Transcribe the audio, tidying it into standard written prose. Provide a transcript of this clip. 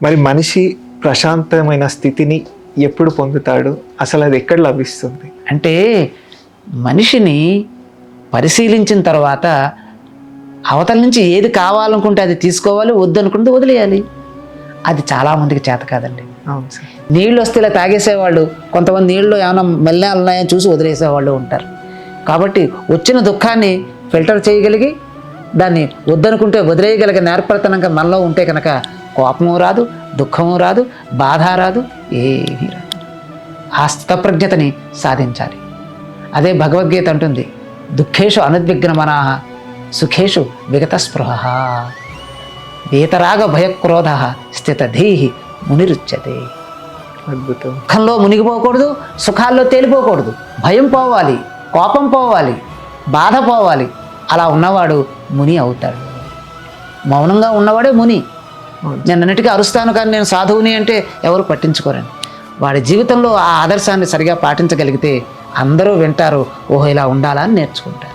మరి మనిషి ప్రశాంతమైన స్థితిని ఎప్పుడు పొందుతాడు? అసలు అది ఎక్కడ లభిస్తుంది? అంటే మనిషిని పరిశీలించిన తర్వాత అవతల నుంచి ఏది కావాలనుకుంటే అది తీసుకోవాలి, వద్దనుకుంటే వదిలేయాలి. అది చాలామందికి చేత కాదండి. అవును సార్. నీళ్ళు వస్తే ఇలా తాగేసేవాళ్ళు, కొంతమంది నీళ్ళు ఏమైనా మలినాలు ఉన్నాయని చూసి వదిలేసేవాళ్ళు ఉంటారు. కాబట్టి వచ్చిన దుఃఖాన్ని ఫిల్టర్ చేయగలిగి దాన్ని వద్దనుకుంటే వదిలేయగలిగే నేర్పరితనంగా మనలో ఉంటే కనుక కోపము రాదు, దుఃఖము రాదు, బాధ రాదు, ఏమీ రాదు. ఆ స్థితప్రజ్ఞతని సాధించాలి. అదే భగవద్గీత అంటుంది, దుఃఖేషు అనుద్విగ్నమనాః సుఖేషు విగత స్పృహ వీతరాగ భయక్రోధ స్థితధీహి మునిరుచ్యతే. అద్భుతం. దుఃఖంలో మునిగిపోకూడదు, సుఖాల్లో తేలిపోకూడదు. భయం పోవాలి, కోపం పోవాలి, బాధ పోవాలి. అలా ఉన్నవాడు ముని అవుతాడు. మౌనంగా ఉన్నవాడే ముని. నేను అన్నిటికీ అరుస్తాను కానీ నేను సాధువుని అంటే ఎవరు పట్టించుకోరండి. వాడి జీవితంలో ఆ ఆదర్శాన్ని సరిగా పాటించగలిగితే అందరూ వింటారు, ఓహో ఇలా ఉండాలని నేర్చుకుంటారు.